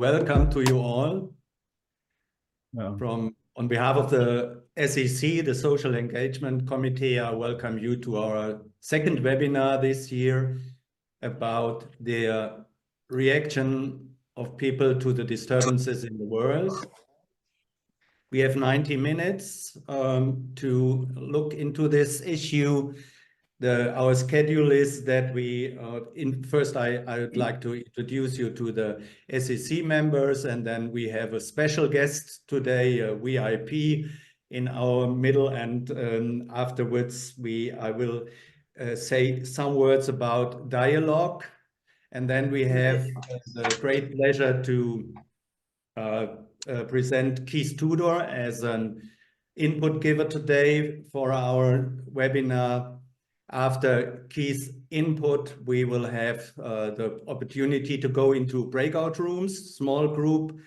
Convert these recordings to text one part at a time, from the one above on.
welcome to you all. Yeah. On behalf of the SEC, the Social Engagement Committee, I welcome you to our second webinar this year about the reaction of people to the disturbances in the world. We have 90 minutes to look into this issue. Our schedule is that first I would like to introduce you to the SEC members, and then we have a special guest today, a VIP in our middle, and afterwards I will say some words about dialogue, and then we have the great pleasure to present Keith Tudor as an input giver today for our webinar. After Keith's input, we will have the opportunity to go into breakout rooms, small group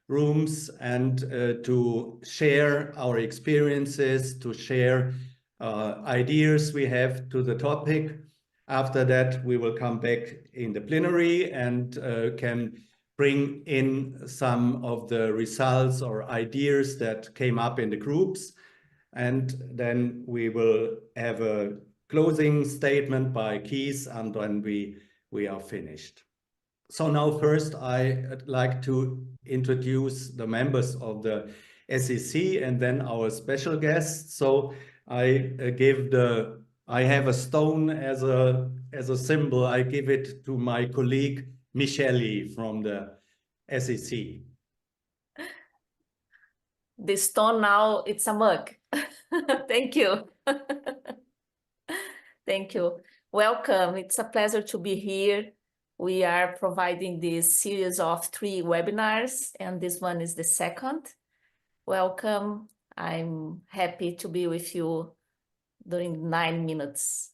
rooms, and to share our experiences, to share ideas we have to the topic. After that, we will come back in the plenary and can bring in some of the results or ideas that came up in the groups. And then we will have a closing statement by Keith, and then we are finished. So now first I'd like to introduce the members of the SEC and then our special guests. So I have a stone as a symbol. I give it to my colleague Michele from the SEC. The stone now, it's a mug. Thank you. Thank you. Welcome. It's a pleasure to be here. We are providing this series of 3 webinars, and this one is the second. Welcome. I'm happy to be with you during 9 minutes.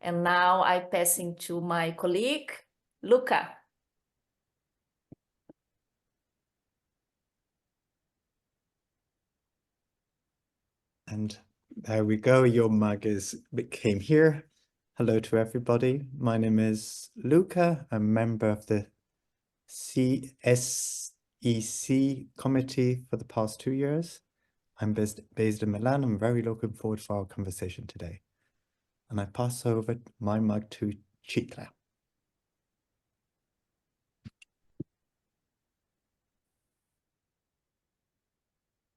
And now I'm passing to my colleague, Luca. And there we go. Your mug came here. Hello to everybody. My name is Luca. I'm a member of the SEC committee for the past 2 years. I'm based in Milan. I'm very looking forward for our conversation today. And I pass over my mug to Chitra.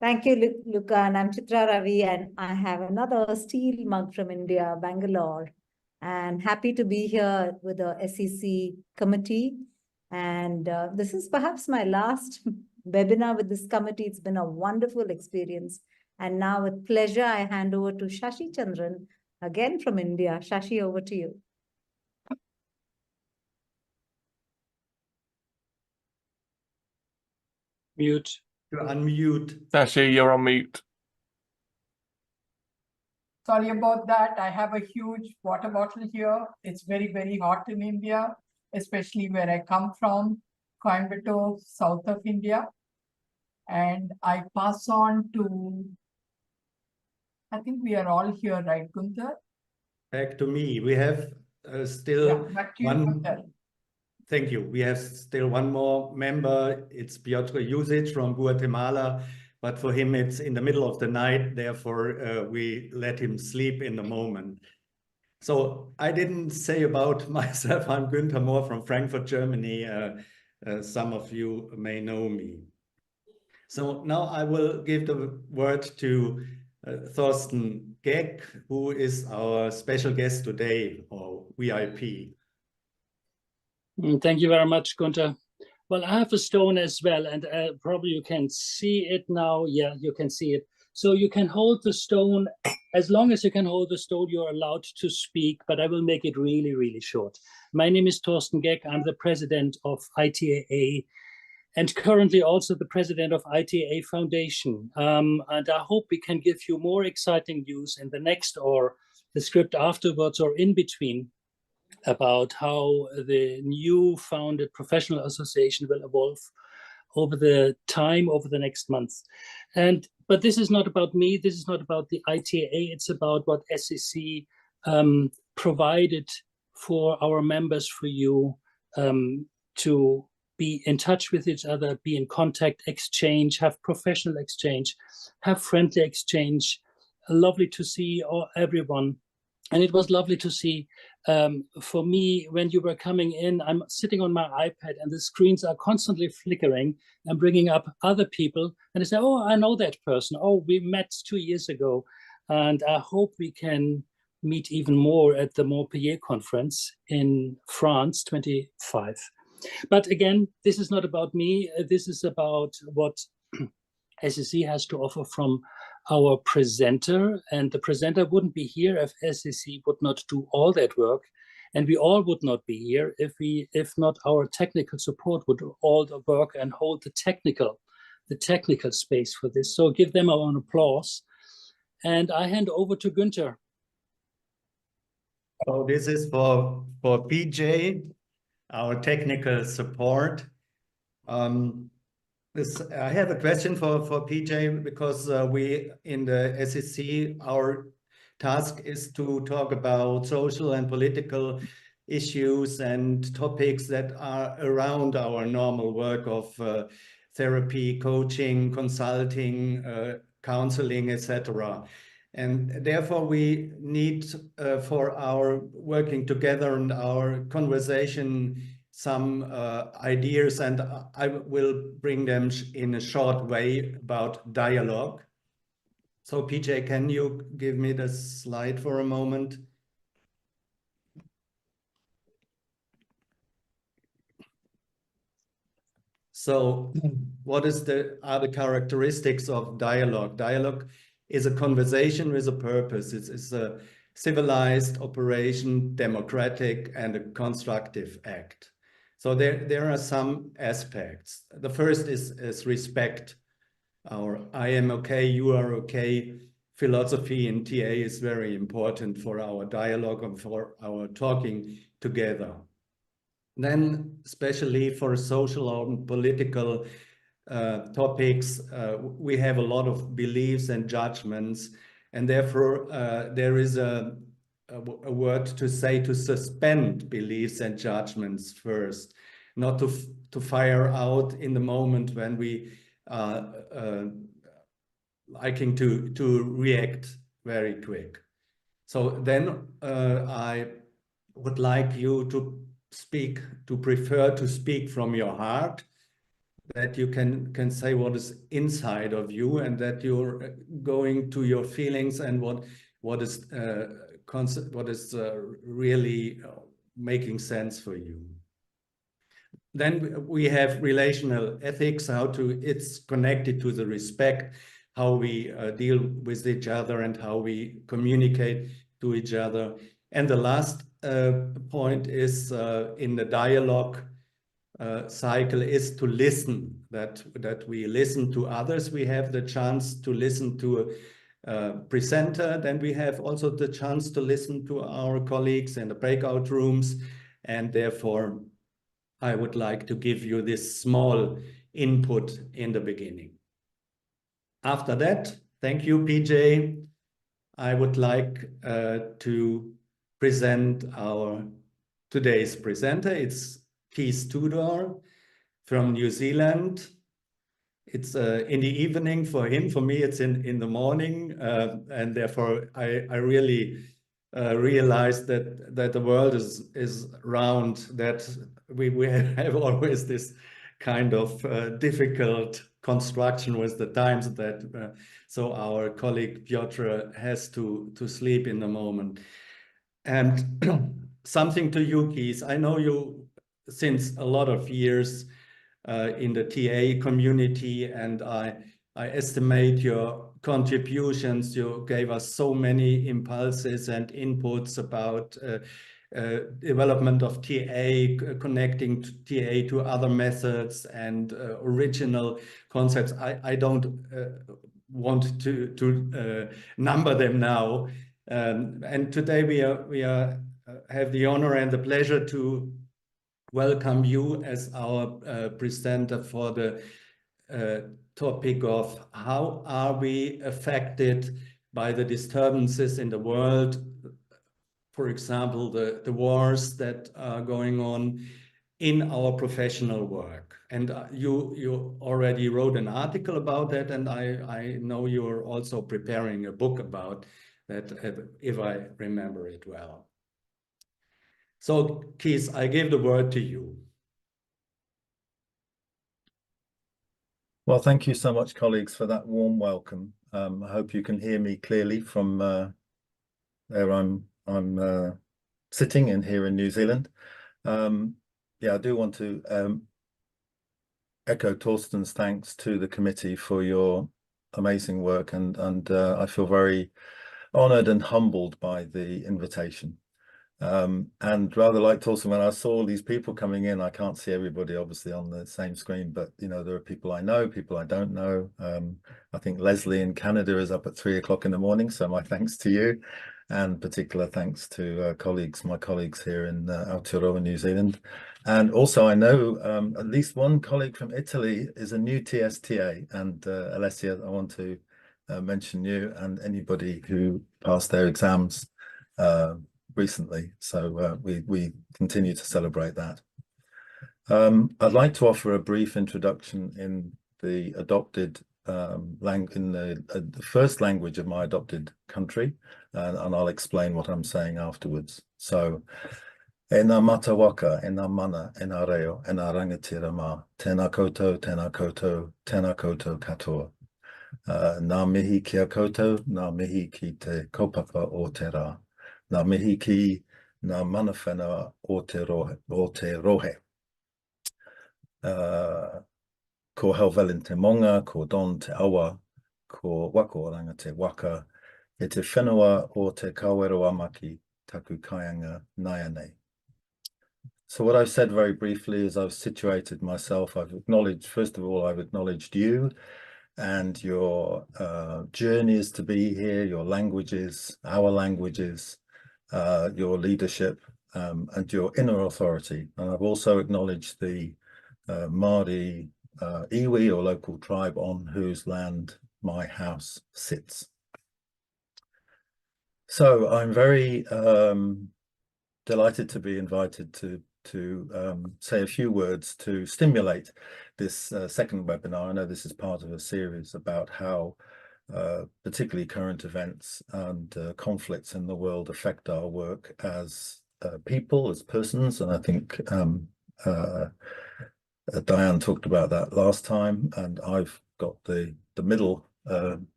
Thank you, Luca. And I'm Chitra Ravi, and I have another steel mug from India, Bangalore. And happy to be here with the SEC committee. And this is perhaps my last webinar with this committee. It's been a wonderful experience. And now with pleasure, I hand over to Shashi Chandran, again from India. Shashi, over to you. Mute. To unmute. Shashi, you're on mute. Sorry about that. I have a huge water bottle here. It's very, very hot in India, especially where I come from, Coimbatore, south of India. And I pass on to, I think we are all here, right, Gunther? Back to me. We have still back to you, one. Gunther. Thank you. We have still one more member. It's Piotr Jusic from Guatemala, but for him it's in the middle of the night. Therefore, we let him sleep in the moment. So I didn't say about myself, I'm Günther Mohr from Frankfurt, Germany. Some of you may know me. So now I will give the word to Thorsten Geck, who is our special guest today, or VIP. Thank you very much, Gunther. Well, I have a stone as well, and probably you can see it now. Yeah, you can see it. So you can hold the stone. As long as you can hold the stone, you're allowed to speak, but I will make it really, really short. My name is Thorsten Geck. I'm the president of ITAA and currently also the president of ITAA Foundation. And I hope we can give you more exciting news in the next or the script afterwards or in between about how the new founded professional association will evolve over the next months. But this is not about me, this is not about the ITAA, it's about what SEC provided for our members, for you, to be in touch with each other, be in contact, exchange, have professional exchange, have friendly exchange. Lovely to see everyone. And it was lovely to see, for me, when you were coming in, I'm sitting on my iPad and the screens are constantly flickering and bringing up other people. And I say, oh, I know that person. Oh, we met 2 years ago. And I hope we can meet even more at the Montpellier conference in France, 25. But again, this is not about me. This is about what SEC has to offer from our presenter. And the presenter wouldn't be here if SEC would not do all that work. And we all would not be here if not our technical support would do all the work and hold the technical space for this. So give them our own applause. And I hand over to Günther. So this is for PJ, our technical support. I have a question for PJ, because we in the SEC, our task is to talk about social and political issues and topics that are around our normal work of therapy, coaching, consulting, counseling, etc. And therefore we need for our working together and our conversation some ideas, and I will bring them in a short way about dialogue. So PJ, can you give me the slide for a moment? So what are the characteristics of dialogue? Dialogue is a conversation with a purpose. It's a civilized operation, democratic, and a constructive act. So there are some aspects. The first is respect. Our I am okay, you are okay philosophy in TA is very important for our dialogue and for our talking together. Then, especially for social or political topics, we have a lot of beliefs and judgments, and therefore there is a word to say to suspend beliefs and judgments first, not to fire out in the moment when we are liking to react very quick. So then I would like you to prefer to speak from your heart, that you can say what is inside of you, and that you're going to your feelings and what is really making sense for you. Then we have relational ethics, it's connected to the respect, how we deal with each other and how we communicate to each other. And the last point is in the dialogue cycle is to listen, that we listen to others. We have the chance to listen to a presenter, then we have also the chance to listen to our colleagues in the breakout rooms, and therefore I would like to give you this small input in the beginning. After that, thank you, PJ. I would like to present our today's presenter. It's Tudor from New Zealand. It's in the evening for him. For me, it's in the morning, and therefore I really realized that the world is round. That we have always this kind of difficult construction with the times that so our colleague Piotr has to sleep in the moment. And something to you, Keith. I know you since a lot of years in the TA community, and I estimate your contributions. You gave us so many impulses and inputs about development of TA, connecting TA to other methods and original concepts. I don't want to number them now. And today we have the honor and the pleasure to welcome you as our presenter for the topic of how are we affected by the disturbances in the world, for example, the wars that are going on in our professional work. And you already wrote an article about that, and I know you're also preparing a book about that, if I remember it well. So, Keith, I give the word to you. Well, thank you so much, colleagues, for that warm welcome. I hope you can hear me clearly from where I'm sitting in here in New Zealand. Yeah, I do want to echo Torsten's thanks to the committee for your amazing work, and I feel very honoured and humbled by the invitation. And rather like Torsten, when I saw all these people coming in, I can't see everybody obviously on the same screen, but you know, there are people I know, people I don't know. I think Leslie in Canada is up at 3 o'clock in the morning, so my thanks to you, and particular thanks to my colleagues here in Aotearoa, New Zealand. And also I know at least one colleague from Italy is a new TSTA, and Alessia, I want to mention you and anybody who passed their exams recently, so we continue to celebrate that. I'd like to offer a brief introduction in the adopted the first language of my adopted country, and I'll explain what I'm saying afterwards. So, e ngā matawaka, e ngā mana, e ngā reo, e ngā rangatira mā, tēnā koutou, tēnā koutou, tēnā koutou katoa. Ngā mihi ki a koutou, ngā mihi ki te kaupapa o te rā. Ngā mihi ki ngā mana whenua o te rohe. Ko Helvelin te monga, ko Don te awa, ko Wako Oranga te waka, e te whenua o te kawero amaki, taku kaianga naianei. So what I've said very briefly is I've situated myself, I've acknowledged, first of all, I've acknowledged you and your journeys to be here, your languages, our languages, your leadership and your inner authority. And I've also acknowledged the Māori iwi, or local tribe, on whose land my house sits. So I'm very delighted to be invited to say a few words to stimulate this second webinar. I know this is part of a series about how particularly current events and conflicts in the world affect our work as people, as persons, and I think Diane talked about that last time, and I've got the middle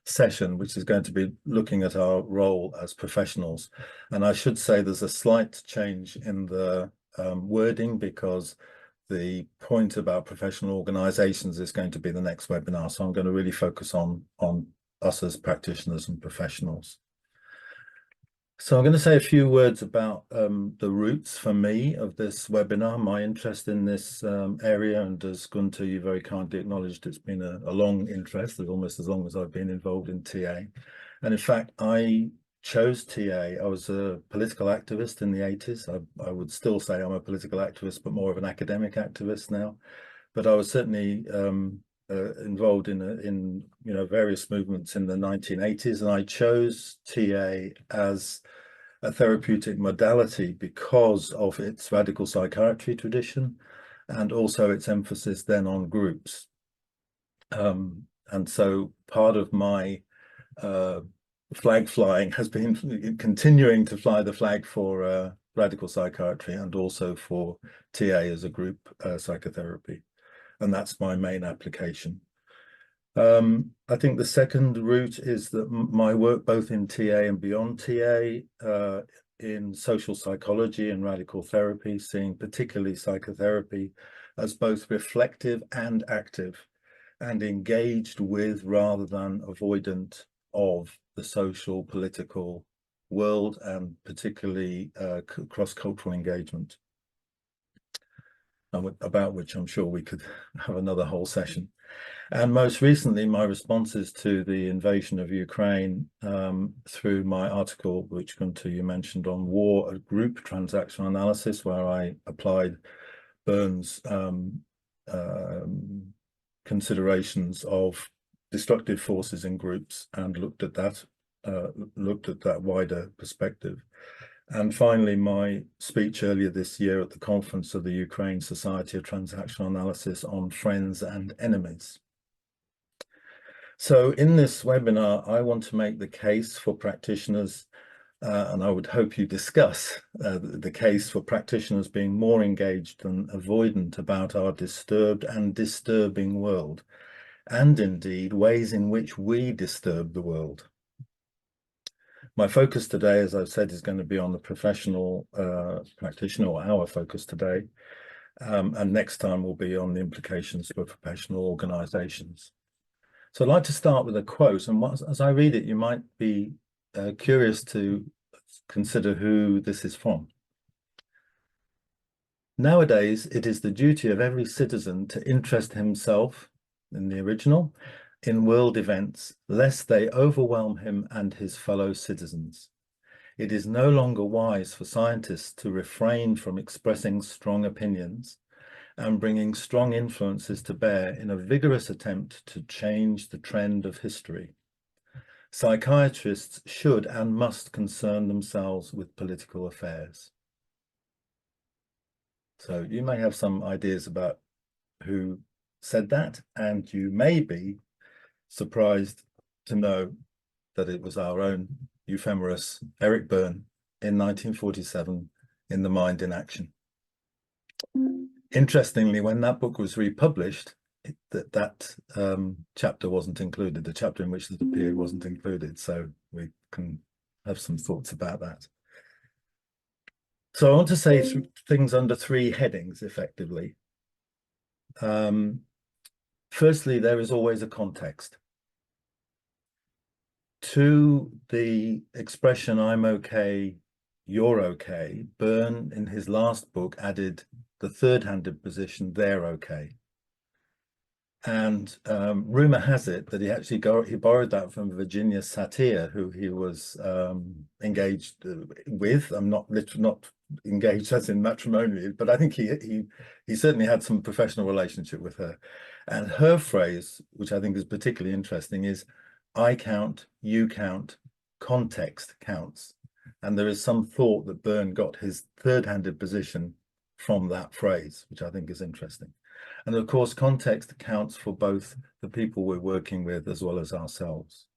session, which is going to be looking at our role as professionals. And I should say there's a slight change in the wording, because the point about professional organizations is going to be the next webinar. So I'm going to really focus on us as practitioners and professionals. So I'm going to say a few words about the roots for me of this webinar, my interest in this area. And as Gunter, you very kindly acknowledged, it's been a long interest, almost as long as I've been involved in TA. And in fact, I chose TA. I was a political activist in the 80s. I would still say I'm a political activist, but more of an academic activist now. But I was certainly involved in various movements in the 1980s, and I chose TA as a therapeutic modality because of its radical psychiatry tradition and also its emphasis then on groups. And so part of my flag flying has been continuing to fly the flag for radical psychiatry and also for TA as a group psychotherapy. And that's my main application. I think the second route is that my work both in TA and beyond TA in social psychology and radical therapy, seeing particularly psychotherapy as both reflective and active and engaged with rather than avoidant of the social political world, and particularly cross-cultural engagement, about which I'm sure we could have another whole session. And most recently, my responses to the invasion of Ukraine through my article, which Gunter, you mentioned, on war, a group transactional analysis, where I applied Burns' considerations of destructive forces in groups and looked at that wider perspective. And finally, my speech earlier this year at the conference of the Ukraine Society of Transactional Analysis on Friends and Enemies. So in this webinar, I want to make the case for practitioners, and I would hope you discuss the case for practitioners being more engaged than avoidant about our disturbed and disturbing world, and indeed ways in which we disturb the world. My focus today, as I've said, is going to be on the professional practitioner, or our focus today. And next time will be on the implications for professional organizations. So I'd like to start with a quote, and as I read it, you might be curious to consider who this is from. Nowadays, it is the duty of every citizen to interest himself, in the original, in world events, lest they overwhelm him and his fellow citizens. It is no longer wise for scientists to refrain from expressing strong opinions and bringing strong influences to bear in a vigorous attempt to change the trend of history. Psychiatrists should and must concern themselves with political affairs. So you may have some ideas about who said that, and you may be surprised to know that it was our own ephemeris Eric Berne in 1947 in The Mind in Action. Interestingly, when that book was republished, that chapter wasn't included. The chapter in which it appeared wasn't included, so we can have some thoughts about that. So I want to say things under three headings, effectively. Firstly, there is always a context. To the expression, I'm okay, you're okay, Berne, in his last book, added the third-handed position, they're okay. And rumor has it that he borrowed that from Virginia Satir, who he was engaged with. I'm not engaged as in matrimonially, but I think he certainly had some professional relationship with her. And her phrase, which I think is particularly interesting, is I count, you count, context counts. And there is some thought that Berne got his third-handed position from that phrase, which I think is interesting. And of course, context counts for both the people we're working with as well as ourselves.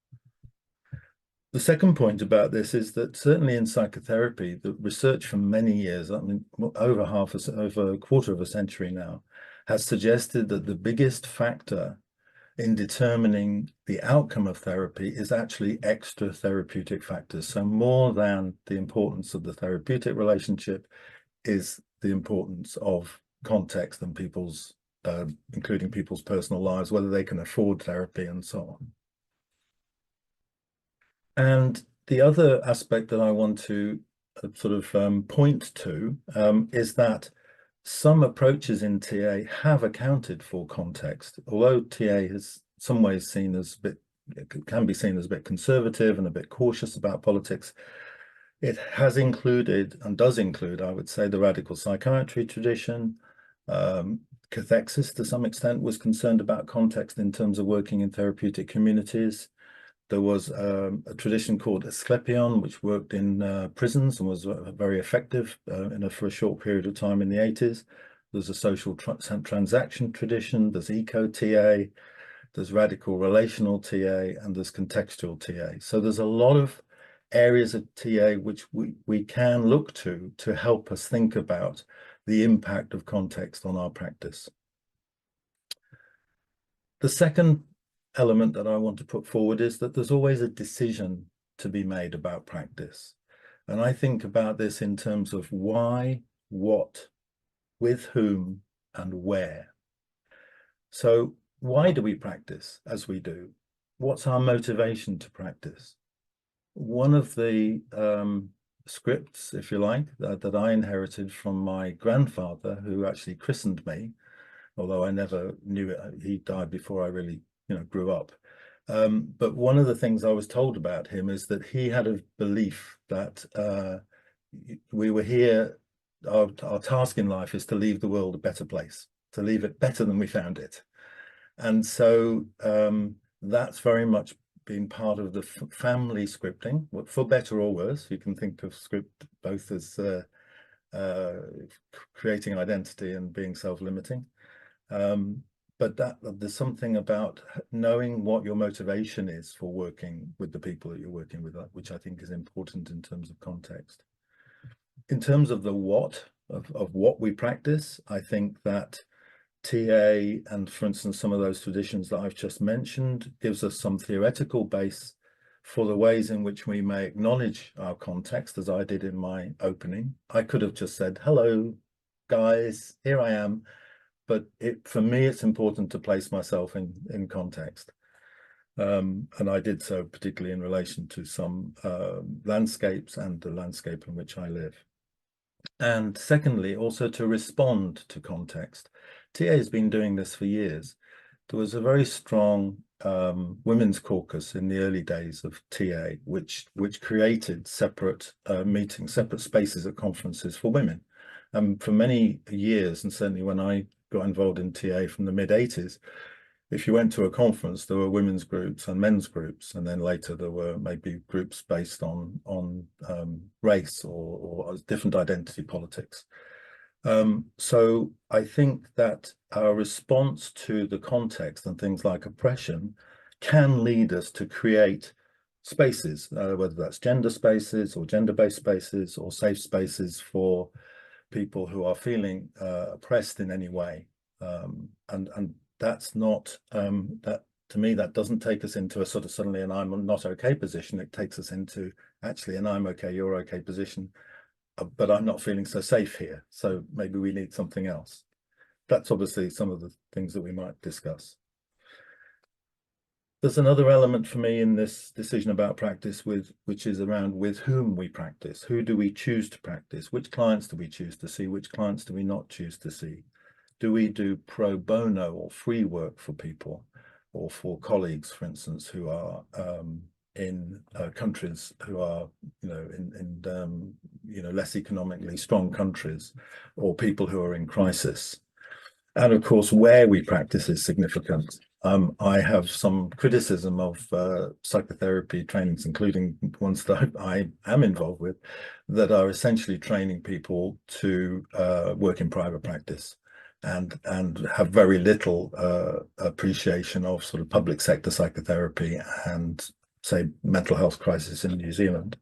The second point about this is that certainly in psychotherapy, the research for many years, I mean, over a quarter of a century now, has suggested that the biggest factor in determining the outcome of therapy is actually extra therapeutic factors. So more than the importance of the therapeutic relationship is the importance of context and people's, including people's personal lives, whether they can afford therapy and so on. And the other aspect that I want to sort of point to is that some approaches in TA have accounted for context, although TA is some ways seen as can be seen as a bit conservative and a bit cautious about politics. It has included and does include, I would say, the radical psychiatry tradition. Cathexis, to some extent, was concerned about context in terms of working in therapeutic communities. There was a tradition called Asclepion, which worked in prisons and was very effective for a short period of time in the 80s. There's a social transaction tradition, there's eco-TA, there's radical relational TA, and there's contextual TA. So there's a lot of areas of TA which we can look to help us think about the impact of context on our practice. The second element that I want to put forward is that there's always a decision to be made about practice. And I think about this in terms of why, what, with whom, and where. So why do we practice as we do? What's our motivation to practice? One of the scripts, if you like, that I inherited from my grandfather, who actually christened me, although I never knew it. He died before I really, grew up. But one of the things I was told about him is that he had a belief that we were here, our task in life is to leave the world a better place, to leave it better than we found it. And so that's very much been part of the family scripting, for better or worse. You can think of script both as creating identity and being self-limiting. But there's something about knowing what your motivation is for working with the people that you're working with, which I think is important in terms of context. In terms of the what of what we practice, I think that TA and, for instance, some of those traditions that I've just mentioned gives us some theoretical base for the ways in which we may acknowledge our context, as I did in my opening. I could have just said, hello, guys, here I am. But for me, it's important to place myself in context. And I did so particularly in relation to some landscapes and the landscape in which I live. And secondly, also to respond to context. TA has been doing this for years. There was a very strong women's caucus in the early days of TA, which created separate meetings, separate spaces at conferences for women. For many years, and certainly when I got involved in TA from the mid-80s, if you went to a conference, there were women's groups and men's groups, and then later there were maybe groups based on race or different identity politics. So I think that our response to the context and things like oppression can lead us to create spaces, whether that's gender spaces or gender-based spaces or safe spaces for people who are feeling oppressed in any way. And that's not, that to me, that doesn't take us into a sort of suddenly an I'm not okay position. It takes us into actually an I'm okay, you're okay position, but I'm not feeling so safe here. So maybe we need something else. That's obviously some of the things that we might discuss. There's another element for me in this decision about practice which is around with whom we practice. Who do we choose to practice? Which clients do we choose to see? Which clients do we not choose to see? Do we do pro bono or free work for people or for colleagues, for instance, who are in countries who are, in less economically strong countries, or people who are in crisis? And of course, where we practice is significant. I have some criticism of psychotherapy trainings, including ones that I am involved with, that are essentially training people to work in private practice and have very little appreciation of sort of public sector psychotherapy and, say, mental health crisis in New Zealand.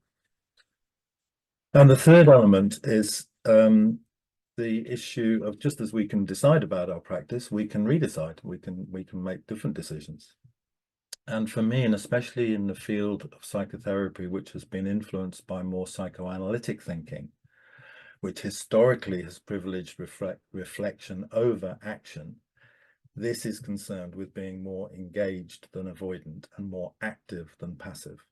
And the third element is the issue of, just as we can decide about our practice, we can redecide, we can make different decisions. And for me, and especially in the field of psychotherapy, which has been influenced by more psychoanalytic thinking, which historically has privileged reflection over action, this is concerned with being more engaged than avoidant and more active than passive.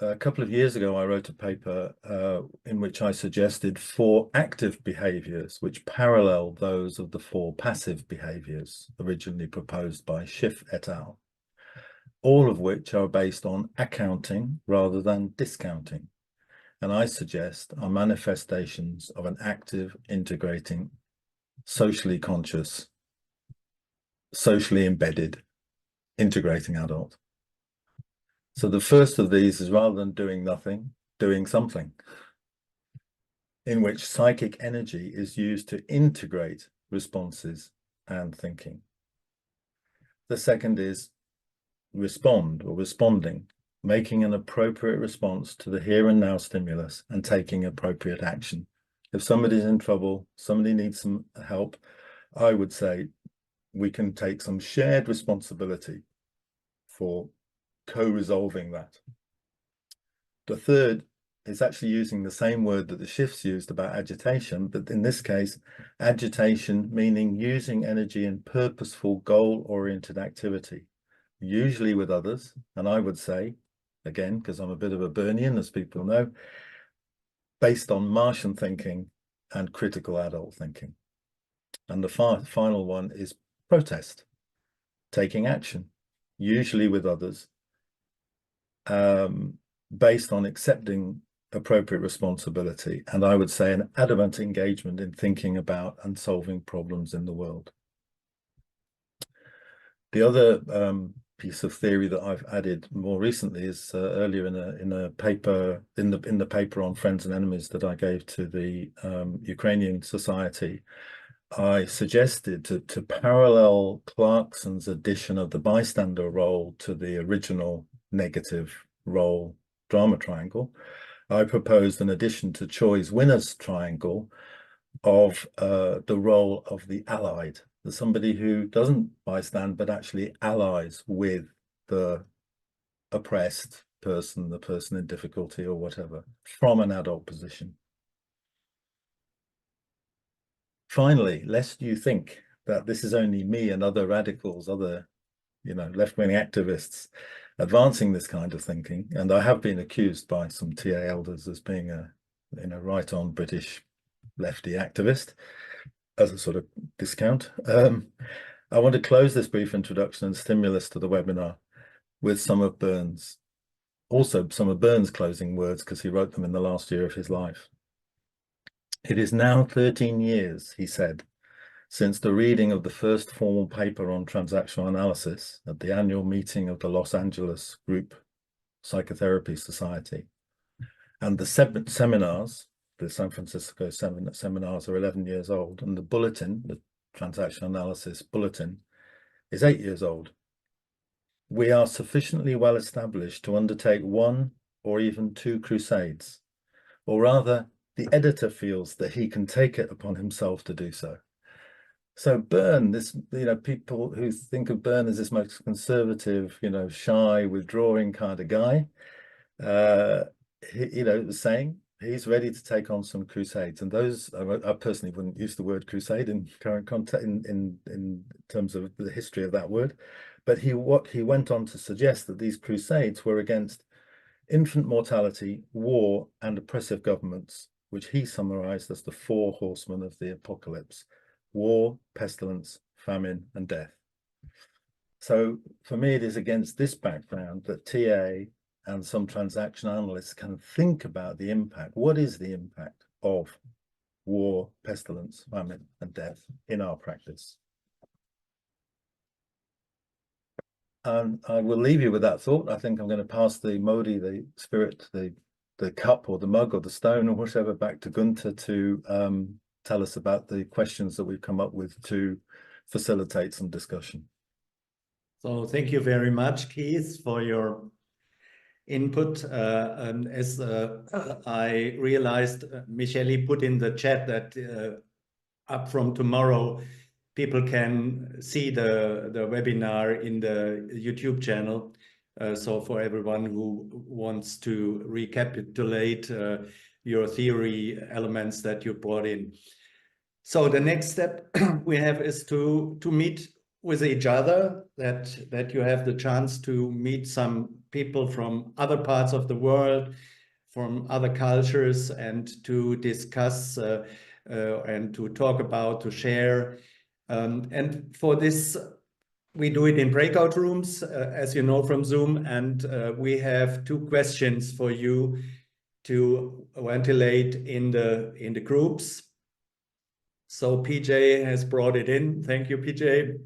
A couple of years ago, I wrote a paper in which I suggested 4 active behaviors which parallel those of the 4 passive behaviors originally proposed by Schiff et al., all of which are based on accounting rather than discounting. And I suggest are manifestations of an active, integrating, socially conscious, socially embedded, integrating adult. So the first of these is, rather than doing nothing, doing something, in which psychic energy is used to integrate responses and thinking. The second is respond or responding, making an appropriate response to the here and now stimulus and taking appropriate action. If somebody's in trouble, somebody needs some help, I would say we can take some shared responsibility for co-resolving that. The third is actually using the same word that the Schiffs used about agitation, but in this case, agitation meaning using energy in purposeful, goal-oriented activity, usually with others. And I would say, again, because I'm a bit of a Burnian, as people know, based on Martian thinking and critical adult thinking. And the final one is protest, taking action, usually with others, based on accepting appropriate responsibility, and I would say an adamant engagement in thinking about and solving problems in the world. The other piece of theory that I've added more recently is earlier in a paper in the paper on friends and enemies that I gave to the Ukrainian Society. I suggested to parallel Clarkson's addition of the bystander role to the original negative role drama triangle. I proposed an addition to Choi's winner's triangle of the role of the allied, somebody who doesn't bystand but actually allies with the oppressed person, the person in difficulty or whatever, from an adult position. Finally, lest you think that this is only me and other radicals, other, left-wing activists advancing this kind of thinking, and I have been accused by some TA elders as being a, right-on British lefty activist as a sort of discount. I want to close this brief introduction and stimulus to the webinar with some of Burns' closing words, because he wrote them in the last year of his life. It is now 13 years, he said, since the reading of the first formal paper on transactional analysis at the annual meeting of the Los Angeles Group Psychotherapy Society. And the seminars, the San Francisco seminars are 11 years old, and the bulletin, the transactional analysis bulletin, is 8 years old. We are sufficiently well established to undertake 1 or even 2 crusades, or rather, the editor feels that he can take it upon himself to do so. So Byrne, this, people who think of Byrne as this most conservative, shy, withdrawing kind of guy, was saying he's ready to take on some crusades. And those, I personally wouldn't use the word crusade in current context, in terms of the history of that word. But what he went on to suggest that these crusades were against infant mortality, war, and oppressive governments, which he summarized as the 4 horsemen of the apocalypse: war, pestilence, famine, and death. So for me, it is against this background that TA and some transaction analysts can think about the impact. What is the impact of war, pestilence, famine, and death in our practice? And I will leave you with that thought. I think I'm going to pass the Modi, the spirit, the cup or the mug or the stone or whatever back to Gunther to tell us about the questions that we've come up with to facilitate some discussion. So thank you very much, Keith, for your input. As I realized, Michele put in the chat that up from tomorrow, people can see the webinar in the YouTube channel. So for everyone who wants to recapitulate your theory elements that you brought in. So the next step we have is to meet with each other, that you have the chance to meet some people from other parts of the world, from other cultures, and to discuss and to talk about, to share. And for this, we do it in breakout rooms, as you know from Zoom, and we have 2 questions for you to ventilate in the groups. So PJ has brought it in. Thank you, PJ.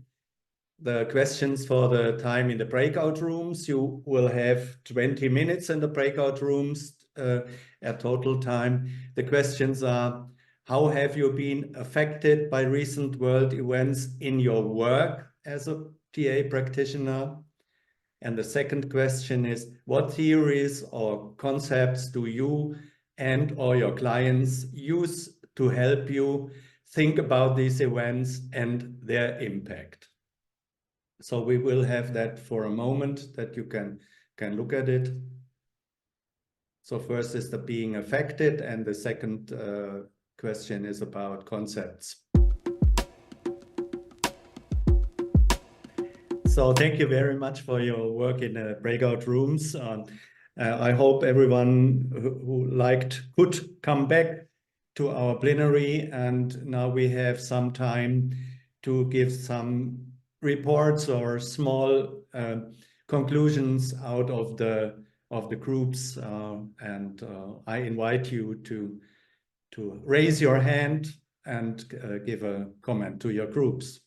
The questions for the time in the breakout rooms, you will have 20 minutes in the breakout rooms at total time. The questions are: how have you been affected by recent world events in your work as a TA practitioner? And the second question is: what theories or concepts do you and or your clients use to help you think about these events and their impact? So we will have that for a moment that you can look at it. So first is the being affected, and the second question is about concepts. So thank you very much for your work in the breakout rooms. I hope everyone who liked could come back to our plenary, and now we have some time to give some reports or small conclusions out of the groups, and I invite you to raise your hand and give a comment to your groups.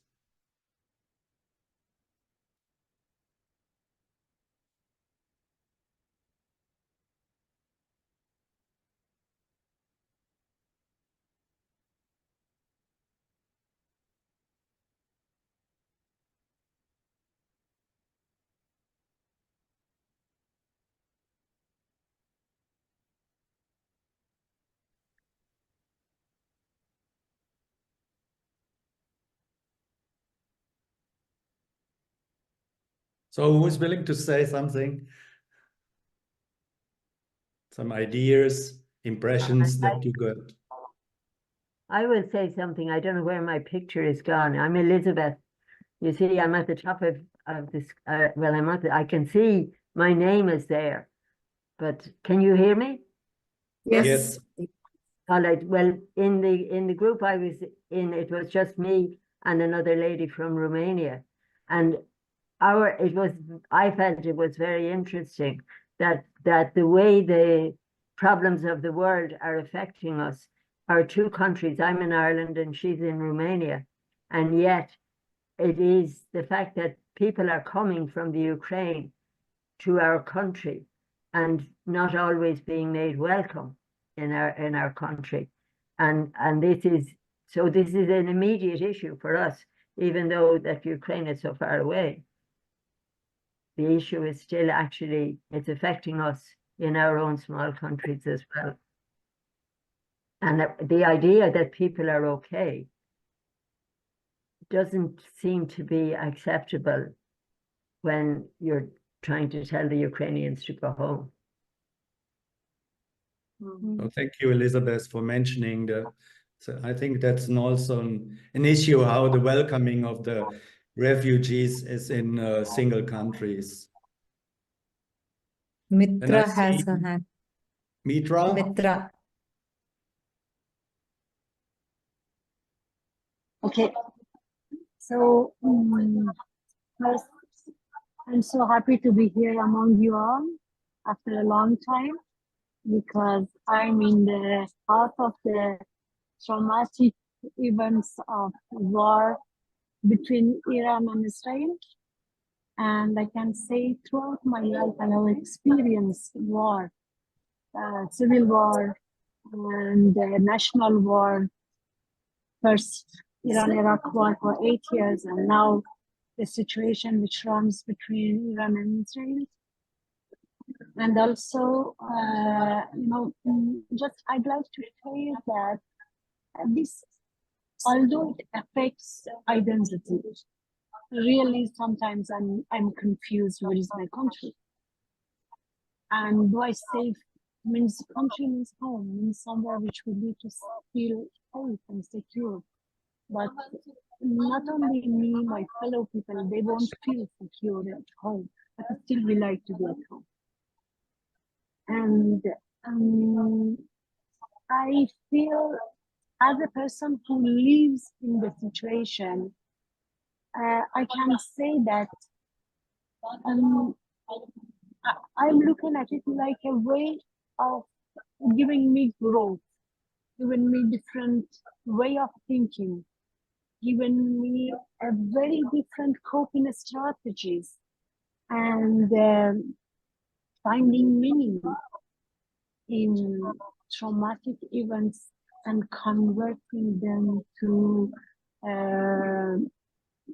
So who's willing to say something? Some ideas, impressions that you got? I will say something. I don't know where my picture is gone. I'm Elizabeth. You see, I'm at the top of this. Well, I'm at I can see my name is there, but can you hear me? Yes. All right. Well, in the group I was in, it was just me and another lady from Romania, and I felt it was very interesting that the way the problems of the world are affecting us. Our two countries, I'm in Ireland and she's in Romania, and yet it is the fact that people are coming from the Ukraine to our country and not always being made welcome in our country. And this is an immediate issue for us, even though that Ukraine is so far away. The issue is still actually, it's affecting us in our own small countries as well. And the idea that people are okay doesn't seem to be acceptable when you're trying to tell the Ukrainians to go home. Well, thank you, Elizabeth, for mentioning so I think that's also an issue, how the welcoming of the refugees is in single countries. Mitra has a hand. Mitra? Mitra. Okay, so first, I'm so happy to be here among you all after a long time, because I'm in the heart of the traumatic events of war between Iran and Israel. And I can say throughout my life, I have experienced war, civil war and national war. First, Iran-Iraq war for 8 years, and now the situation which runs between Iran and Israel. And also, just I'd like to say that this, although it affects identity, really sometimes I'm confused. Where is my country? And do I say means country means home, means somewhere which we need to feel safe and secure. But not only me, my fellow people, they won't feel secure at home, but still we like to be at home. And I feel, as a person who lives in the situation, I can say that I'm looking at it like a way of giving me growth, giving me different way of thinking, giving me a very different coping strategies, and finding meaning in traumatic events and converting them to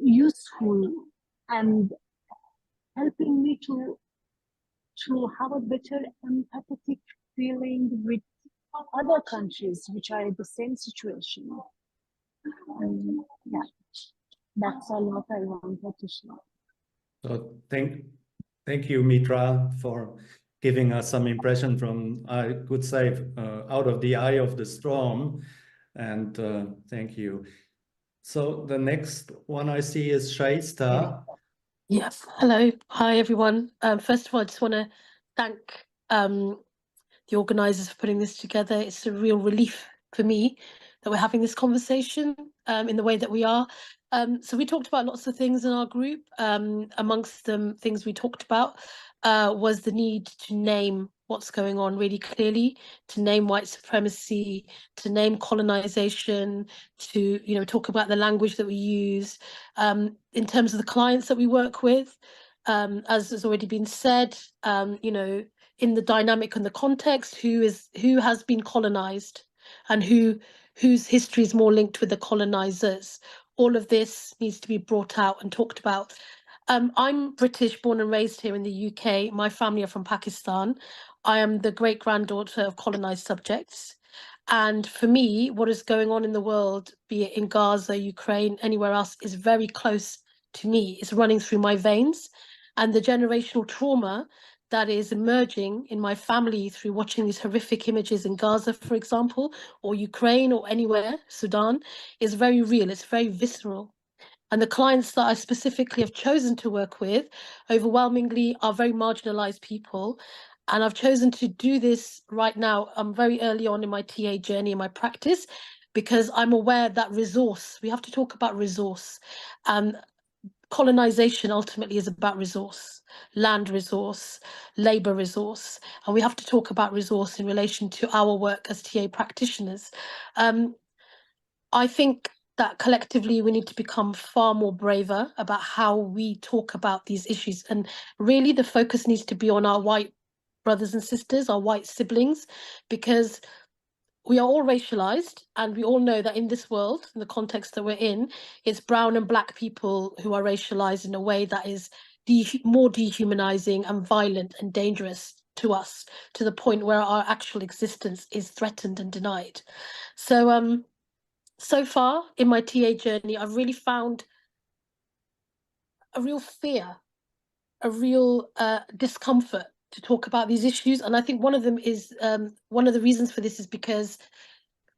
useful and helping me to have a better empathetic feeling with other countries which are in the same situation. Yeah, that's all what I wanted to share. So thank you, Mitra, for giving us some impression from, I could say, out of the eye of the storm. And thank you. So the next one I see is Shaista. Yes, hello. Hi, everyone. First of all, I just want to thank the organisers for putting this together. It's a real relief for me that we're having this conversation in the way that we are. So we talked about lots of things in our group. Amongst them, things we talked about was the need to name what's going on really clearly, to name white supremacy, to name colonization, to talk about the language that we use. In terms of the clients that we work with, as has already been said, in the dynamic and the context, who has been colonized and whose history is more linked with the colonizers. All of this needs to be brought out and talked about. I'm British, born and raised here in the UK. My family are from Pakistan. I am the great-granddaughter of colonized subjects. And for me, what is going on in the world, be it in Gaza, Ukraine, anywhere else, is very close to me. It's running through my veins. and the generational trauma that is emerging in my family through watching these horrific images in Gaza, for example, or Ukraine or anywhere, Sudan, is very real. It's very visceral. And the clients that I specifically have chosen to work with overwhelmingly are very marginalized people. And I've chosen to do this right now. I'm very early on in my TA journey, in my practice, because I'm aware that resource, we have to talk about resource. Colonization ultimately is about resource, land resource, labor resource, and we have to talk about resource in relation to our work as TA practitioners. I think that collectively we need to become far more braver about how we talk about these issues, and really the focus needs to be on our white brothers and sisters, our white siblings, because we are all racialized, and we all know that in this world, in the context that we're in, it's brown and black people who are racialized in a way that is more dehumanizing and violent and dangerous to us, to the point where our actual existence is threatened and denied. So, so far in my TA journey, I've really found a real fear, a real discomfort to talk about these issues. And I think one of them is, one of the reasons for this is because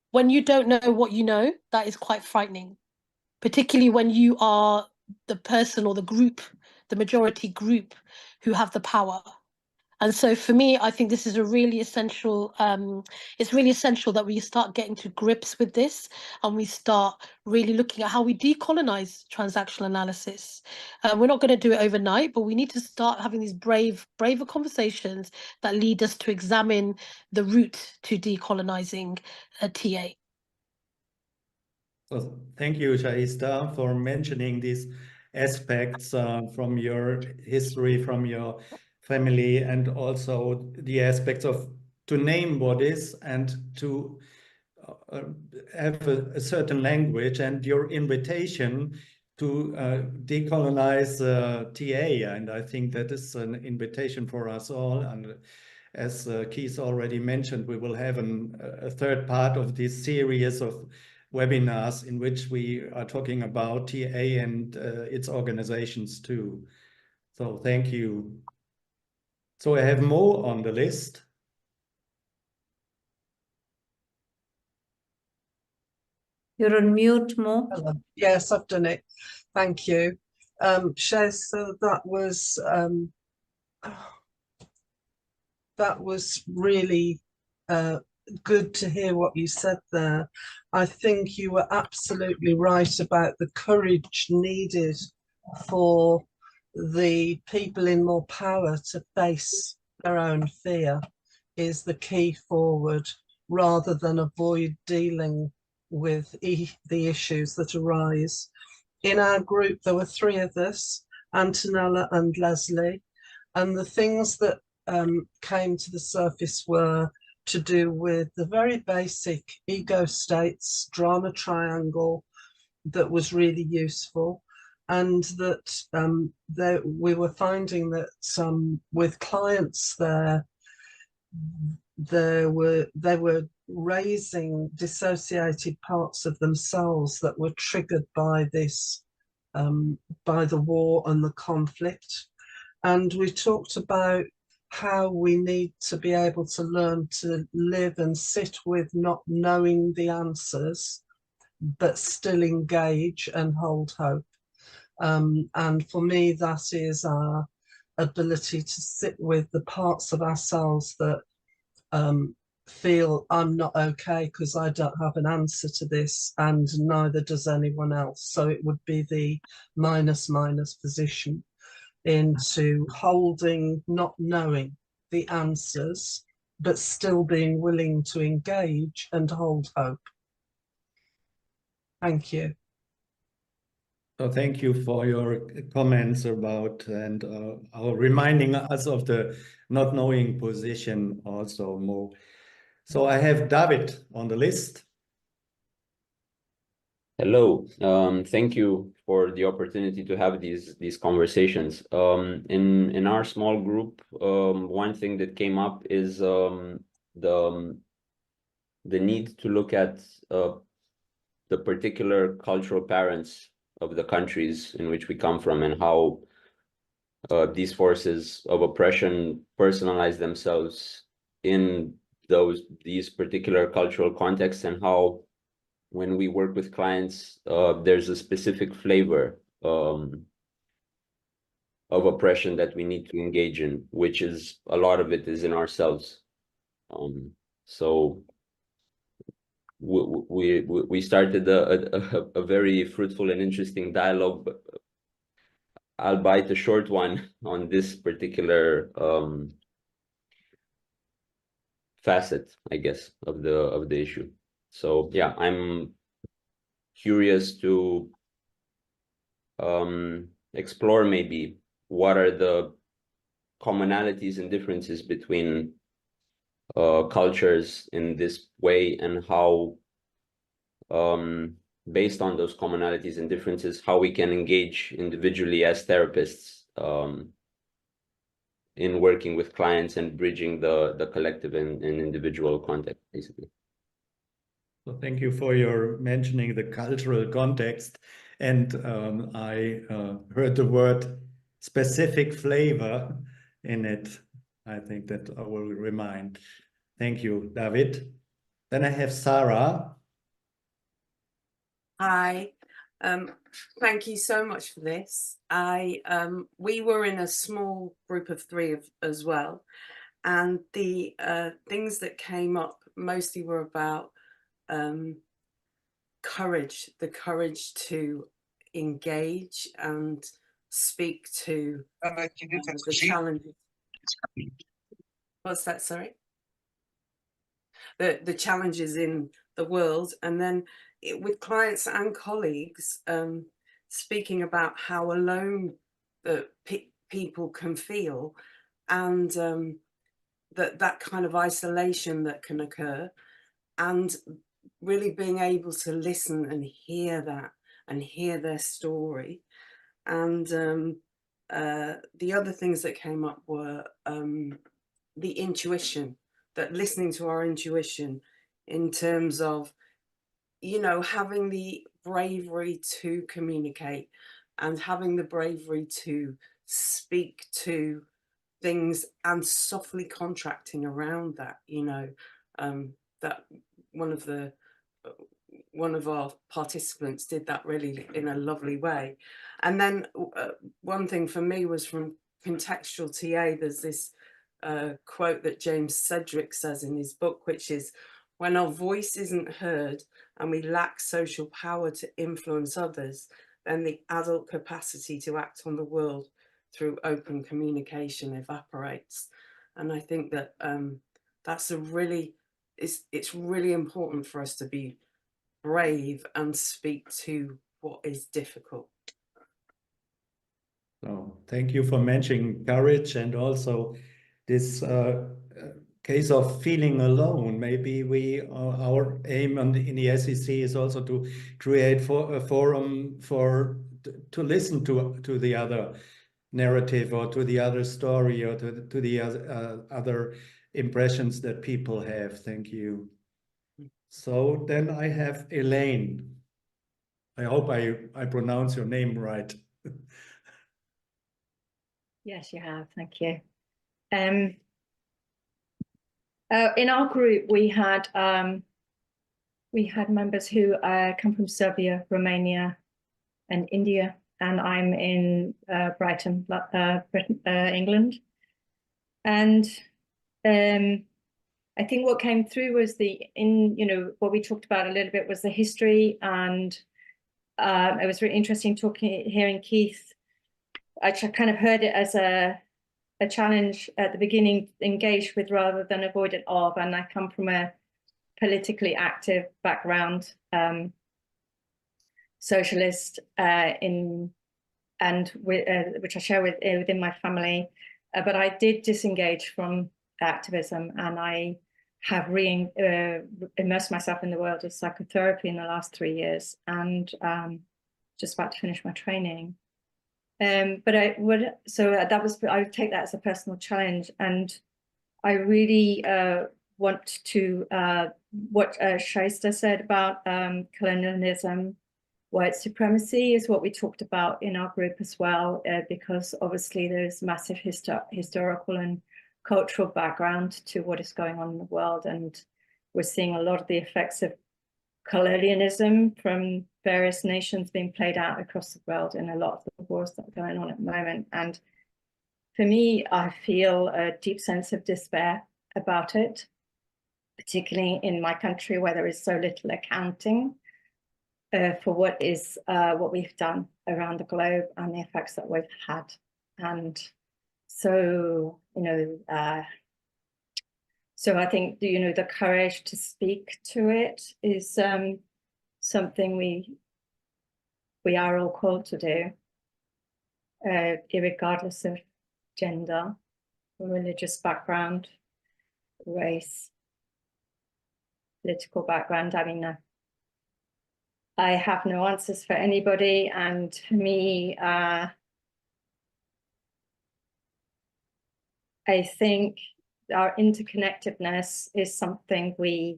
when you don't know what you know, that is quite frightening, particularly when you are the person or the group, the majority group who have the power. And so for me, I think this is a really essential, it's really essential that we start getting to grips with this, and we start really looking at how we decolonize transactional analysis. We're not going to do it overnight, but we need to start having these braver conversations that lead us to examine the route to decolonizing a TA. So thank you, Shaista, for mentioning these aspects from your history, from your family, and also the aspects of to name what is and to have a certain language, and your invitation to decolonize TA. And I think that is an invitation for us all. And as Keith already mentioned, we will have a third part of this series of webinars in which we are talking about TA and its organizations too. So thank you. So I have Mo on the list. You're on mute, Mo. Hello. Yes, I've done it. Thank you. Shez, so that was really good to hear what you said there. I think you were absolutely right about the courage needed for the people in more power to face their own fear is the key forward, rather than avoid dealing with the issues that arise. In our group, there were 3 of us, Antonella and Leslie, and the things that came to the surface were to do with the very basic ego states, drama triangle, that was really useful, and that we were finding that with clients they were raising dissociated parts of themselves that were triggered by this, by the war and the conflict. And we talked about how we need to be able to learn to live and sit with not knowing the answers, but still engage and hold hope. And for me, that is our ability to sit with the parts of ourselves that feel I'm not okay because I don't have an answer to this, and neither does anyone else. So it would be the minus position into holding, not knowing the answers, but still being willing to engage and hold hope. Thank you. So thank you for your comments about and reminding us of the not knowing position also, Mo. So I have David on the list. Hello, thank you for the opportunity to have these conversations. In our small group, one thing that came up is the need to look at the particular cultural parents of the countries in which we come from, and how these forces of oppression personalize themselves in these particular cultural contexts, and how when we work with clients, there's a specific flavor of oppression that we need to engage in, which is a lot of it is in ourselves. So we started a very fruitful and interesting dialogue, but I'll bite a short one on this particular facet, I guess, of the issue. So yeah, I'm curious to explore maybe what are the commonalities and differences between cultures in this way, and how based on those commonalities and differences, how we can engage individually as therapists in working with clients and bridging the collective and individual context, basically. So thank you for your mentioning the cultural context. And I heard the word specific flavor in it. I think that I will remind. Thank you, David. Then I have Sarah. Hi, thank you so much for this. We were in a small group of 3 as well, and the things that came up mostly were about courage, the courage to engage and speak to the challenges. What's that, sorry? The challenges in the world, and then with clients and colleagues, speaking about how alone that people can feel, and that kind of isolation that can occur, and really being able to listen and hear that and hear their story. And the other things that came up were the intuition, that listening to our intuition in terms of, you know, having the bravery to communicate and having the bravery to speak to things and softly contracting around that, you know, that one of our participants did that really in a lovely way. And then one thing for me was from Contextual TA, there's this quote that James Sedgwick says in his book, which is, when our voice isn't heard and we lack social power to influence others, then the adult capacity to act on the world through open communication evaporates. And I think that that's it's really important for us to be brave and speak to what is difficult. So thank you for mentioning courage, and also this case of feeling alone. Maybe our aim in the SEC is also to create a forum to listen to the other narrative, or to the other story, or to the other impressions that people have. Thank you. So then I have Elaine. I hope I pronounce your name right. Yes, you have. Thank you. In our group, we had members who come from Serbia, Romania, and India, and I'm in Brighton, England. And I think what came through was what we talked about a little bit was the history, and it was really interesting hearing Keith. I kind of heard it as a challenge at the beginning, engaged with rather than avoidant of, and I come from a politically active background, socialist, which I share within my family, but I did disengage from activism, and I have immersed myself in the world of psychotherapy in the last 3 years, and just about to finish my training. But I would take that as a personal challenge, and I really want to what Shaista said about colonialism white supremacy is what we talked about in our group as well, because obviously there's massive historical and cultural background to what is going on in the world. And we're seeing a lot of the effects of colonialism from various nations being played out across the world in a lot of the wars that are going on at the moment. And for me, I feel a deep sense of despair about it, particularly in my country where there is so little accounting for what we've done around the globe and the effects that we've had. And so, so I think, the courage to speak to it is something we are all called to do, regardless of gender, religious background, race, political background. I mean, I have no answers for anybody, and for me, I think our interconnectedness is something we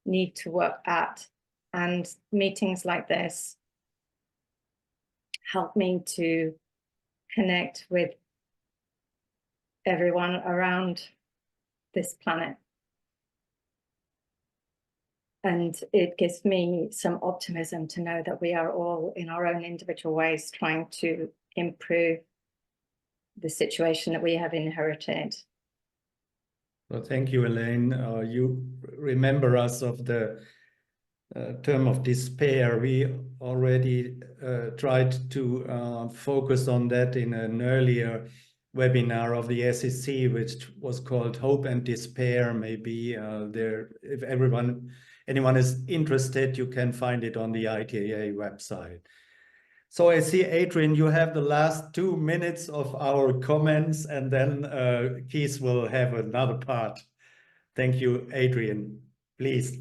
need to work at, and meetings like this help me to connect with everyone around this planet. And it gives me some optimism to know that we are all in our own individual ways trying to improve the situation that we have inherited. Well, thank you, Elaine. You remember us of the term of despair. We already tried to focus on that in an earlier webinar of the SEC, which was called Hope and Despair. Maybe if anyone is interested, you can find it on the ITAA website. So I see, Adrian, you have the last 2 minutes of our comments, and then Keith will have another part. Thank you, Adrian. Please.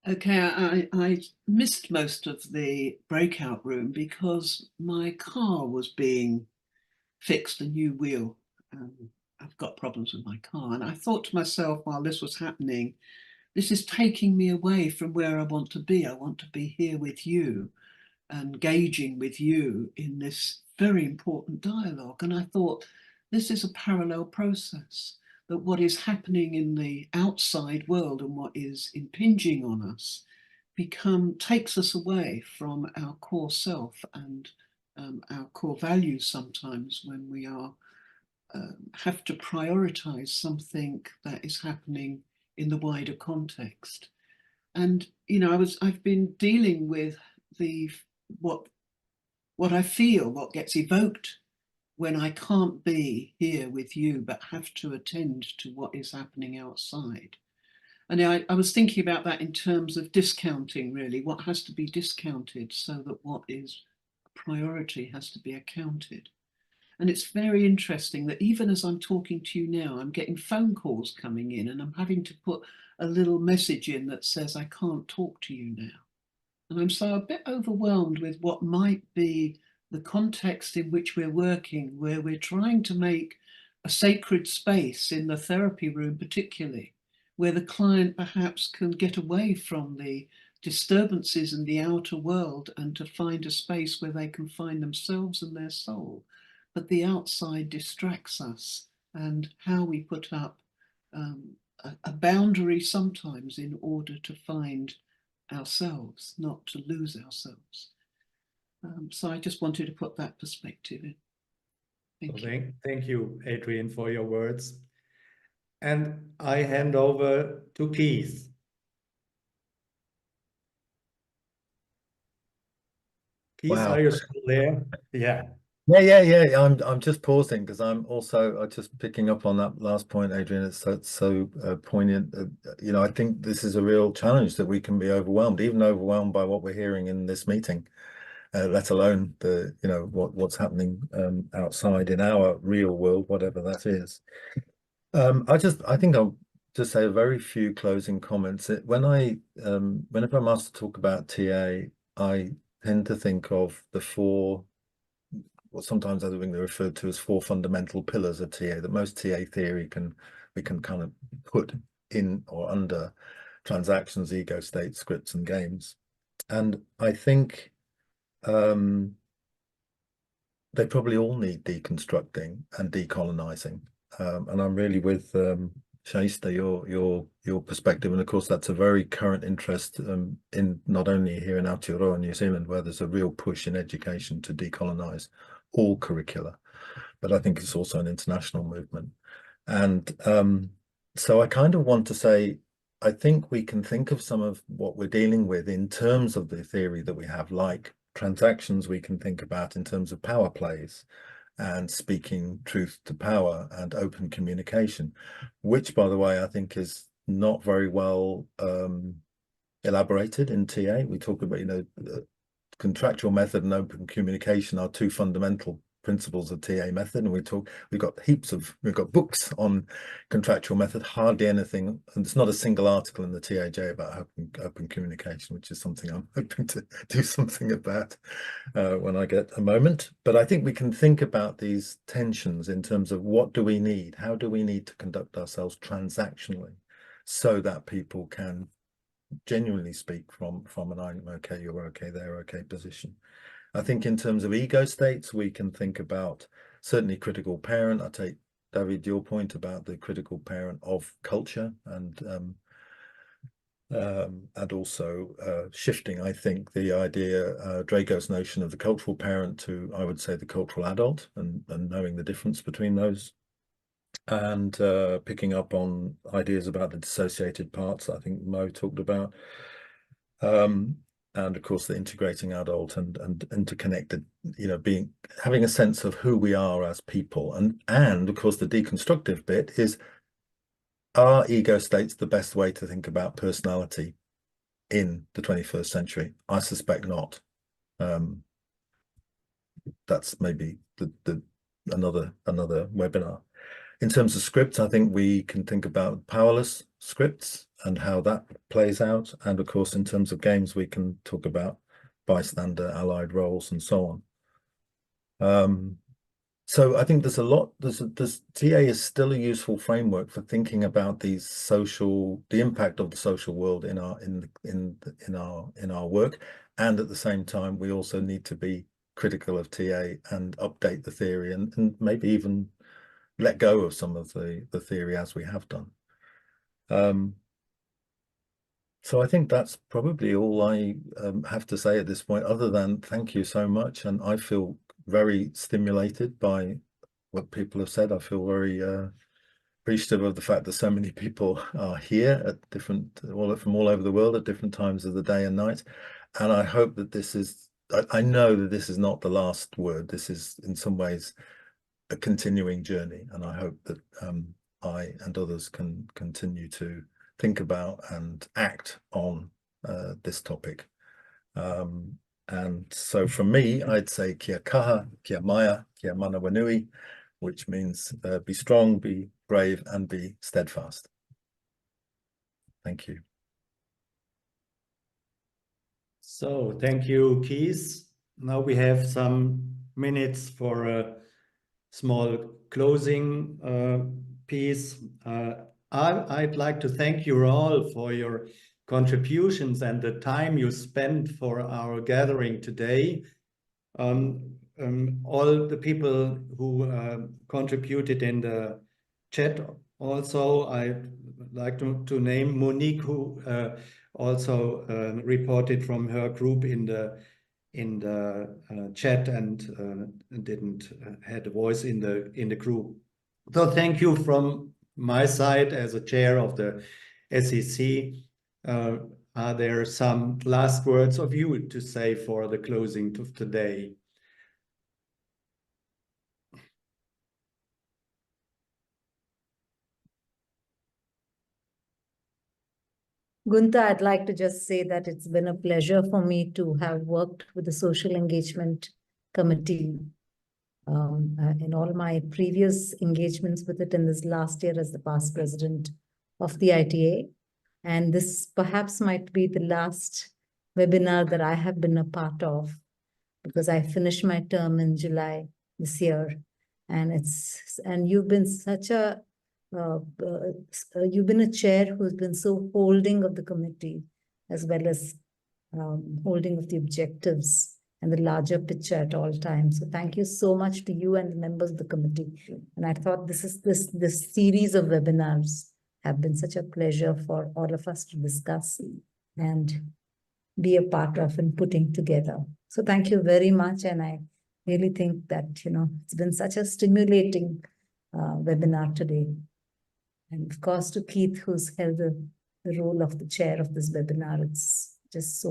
Okay, I missed most of the breakout room because my car was being fixed, a new wheel. I've got problems with my car. And I thought to myself while this was happening, this is taking me away from where I want to be. I want to be here with you, engaging with you in this very important dialogue. And I thought, this is a parallel process, that what is happening in the outside world and what is impinging on us takes us away from our core self and our core values sometimes when we have to prioritize something that is happening in the wider context. And I've been dealing with what I feel, what gets evoked when I can't be here with you, but have to attend to what is happening outside. And I was thinking about that in terms of discounting, really, what has to be discounted so that what is a priority has to be accounted. And it's very interesting that even as I'm talking to you now, I'm getting phone calls coming in and I'm having to put a little message in that says, I can't talk to you now. And I'm so a bit overwhelmed with what might be the context in which we're working, where we're trying to make a sacred space in the therapy room, particularly, where the client perhaps can get away from the disturbances in the outer world and to find a space where they can find themselves and their soul. But the outside distracts us, and how we put up a boundary sometimes in order to find ourselves, not to lose ourselves. So I just wanted to put that perspective in. Thank you, Adrian, for your words. And I hand over to Keith. Keith, Wow. are you still there? Yeah. Yeah. I'm just pausing because I'm just picking up on that last point, Adrian. It's so poignant. I think this is a real challenge, that we can be overwhelmed, even overwhelmed by what we're hearing in this meeting, let alone what's happening outside in our real world, whatever that is. I think I'll just say a very few closing comments. Whenever I'm asked to talk about TA, I tend to think of the four, what sometimes I think they're referred to as 4 fundamental pillars of TA, that most TA theory we can kind of put in or under transactions, ego states, scripts, and games. And I think they probably all need deconstructing and decolonizing. And I'm really with Shaista, your perspective. And of course, that's a very current interest in not only here in Aotearoa, New Zealand, where there's a real push in education to decolonize all curricula, but I think it's also an international movement. And so I kind of want to say, I think we can think of some of what we're dealing with in terms of the theory that we have, like transactions we can think about in terms of power plays and speaking truth to power and open communication, which, by the way, I think is not very well elaborated in TA. We talk about, contractual method and open communication are two fundamental principles of TA method, and we've got books on contractual method, hardly anything, and it's not a single article in the TAJ about open communication, which is something I'm hoping to do something about when I get a moment. But I think we can think about these tensions in terms of what do we need, how do we need to conduct ourselves transactionally so that people can genuinely speak from an I'm okay, you're okay, they're okay position. I think in terms of ego states, we can think about certainly critical parent. I take, David, your point about the critical parent of culture and also shifting, I think, the idea, Drago's notion of the cultural parent to, I would say, the cultural adult and knowing the difference between those. And picking up on ideas about the dissociated parts I think Mo talked about. And of course, the integrating adult and interconnected, having a sense of who we are as people. And of course, the deconstructive bit is, are ego states the best way to think about personality in the 21st century? I suspect not. That's maybe another webinar. In terms of scripts, I think we can think about powerless scripts and how that plays out. And of course, in terms of games, we can talk about bystander, allied roles, and so on. So I think there's a lot. TA is still a useful framework for thinking about the impact of the social world in our work. And at the same time, we also need to be critical of TA and update the theory and maybe even let go of some of the theory as we have done. So I think that's probably all I have to say at this point, other than thank you so much. And I feel very stimulated by what people have said. I feel very appreciative of the fact that so many people are here at from all over the world at different times of the day and night. And I hope that I know that this is not the last word. This is in some ways a continuing journey, and I hope that I and others can continue to think about and act on this topic. And so from me, I'd say kia kaha, kia maya, kia mana wanui, which means be strong, be brave, and be steadfast. Thank you. So thank you, Keith. Now we have some minutes for a small closing piece. I'd like to thank you all for your contributions and the time you spent for our gathering today. All the people who contributed in the chat also, I'd like to name Monique, who also reported from her group in the chat and didn't had a voice in the group. So thank you from my side as a chair of the SEC. Are there some last words of you to say for the closing of today? Gunther, I'd like to just say that it's been a pleasure for me to have worked with the Social Engagement Committee in all my previous engagements with it in this last year as the past president of the ITAA. And this perhaps might be the last webinar that I have been a part of, because I finished my term in July this year. And you've been such a you've been a chair who's been so holding of the committee, as well as holding of the objectives and the larger picture at all times. So thank you so much to you and the members of the committee. And I thought this series of webinars have been such a pleasure for all of us to discuss and be a part of and putting together. So thank you very much. And I really think that, it's been such a stimulating webinar today. And of course, to Keith, who's held the role of the chair of this webinar, it's just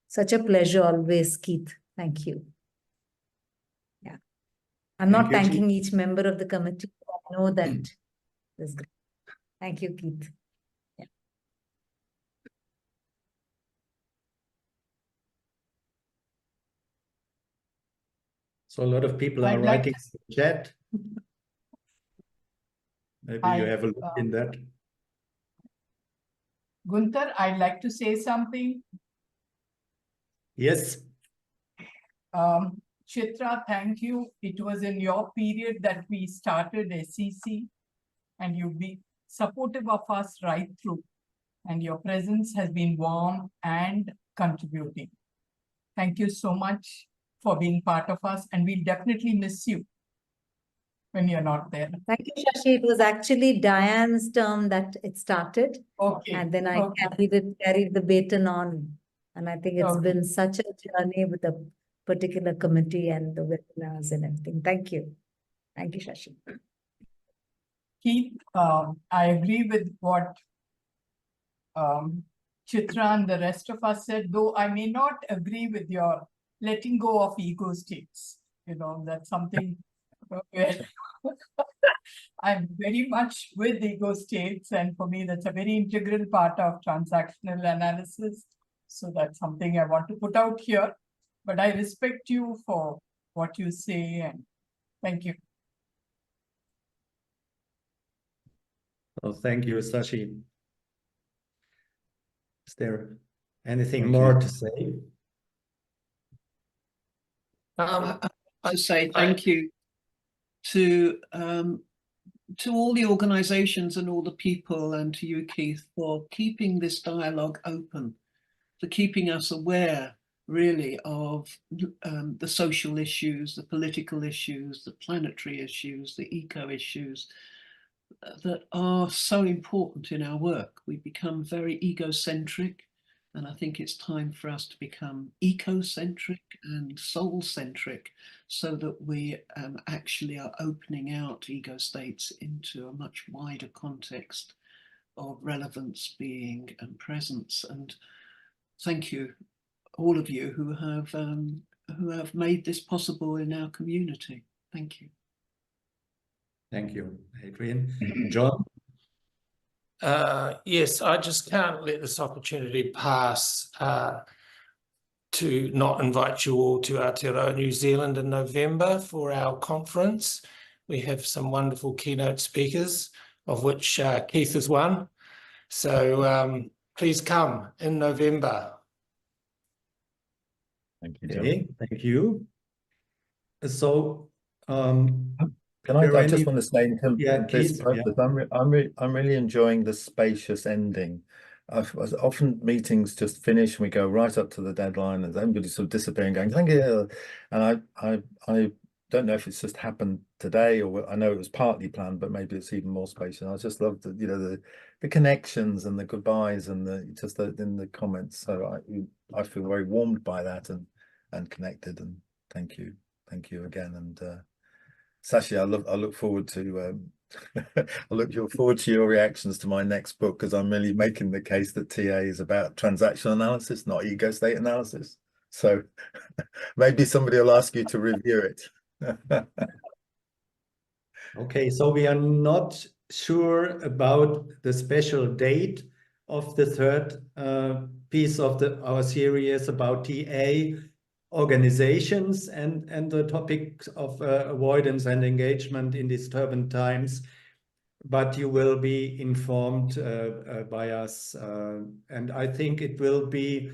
such a pleasure always, Keith. Thank you. Yeah. I'm not thanking each member of the committee. I know that is great. Thank you, Keith. Yeah. So a lot of people are writing in the chat. Maybe you have a look in that. Gunther, I'd like to say something. Yes. Chitra, thank you. It was in your period that we started SEC, and you've been supportive of us right through. And your presence has been warm and contributing. Thank you so much for being part of us, and we'll definitely miss you when you're not there. Thank you, Shashi. It was actually Diane's term that it started. Okay. And then I carried the baton on. And I think it's been such a journey with the particular committee and the webinars and everything. Thank you. Thank you, Shashi. Keith, I agree with what Chitra and the rest of us said, though I may not agree with your letting go of ego states. That's something where I'm very much with ego states, and for me that's a very integral part of transactional analysis. So that's something I want to put out here, but I respect you for what you say, and thank you. Well, thank you, Shashi. Is there anything more to say? I say thank you to all the organizations and all the people, and to you, Keith, for keeping this dialogue open, for keeping us aware really of the social issues, the political issues, the planetary issues, the eco issues that are so important in our work. We become very egocentric, and I think it's time for us to become ecocentric and soul-centric, so that we actually are opening out ego states into a much wider context of relevance, being, and presence. And thank you, all of you who have made this possible in our community. Thank you. Thank you, Adrian. John? Yes, I just can't let this opportunity pass to not invite you all to Aotearoa, New Zealand in November for our conference. We have some wonderful keynote speakers, of which Keith is one. So please come in November. Thank you, John. Okay, thank you. So, can I just want to say in terms of this process, I'm really enjoying the spacious ending. Often meetings just finish and we go right up to the deadline and everybody's sort of disappearing, going, thank you. And I don't know if it's just happened today, or I know it was partly planned, but maybe it's even more spacious. I just love the connections and the goodbyes and in the comments. So I feel very warmed by that and connected, and thank you again. And Shashi, I look forward to your reactions to my next book, because I'm really making the case that TA is about transactional analysis, not ego state analysis. So maybe somebody will ask you to review it. Okay, so we are not sure about the special date of the third piece of our series about TA organizations and the topic of avoidance and engagement in these turbulent times, but you will be informed by us, and I think it will be,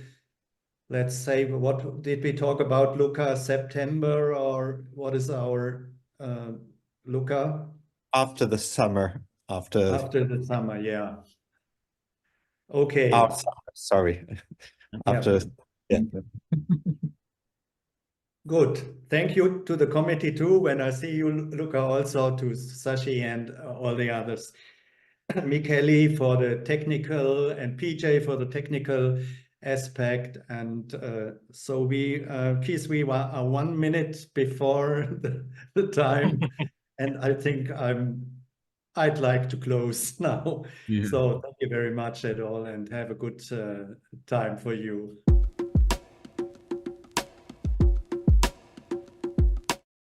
let's say, what did we talk about, Luca? September, or what is our Luca? After the summer, after the summer, yeah. Okay. Oh, sorry. After, yeah. Good. Thank you to the committee too. When I see you, Luca, also to Sashi and all the others. Michele for the technical and PJ for the technical aspect. And so we, Keith, we are 1 minute before the time. And I think I'd like to close now. Yeah. So thank you very much at all and have a good time for you.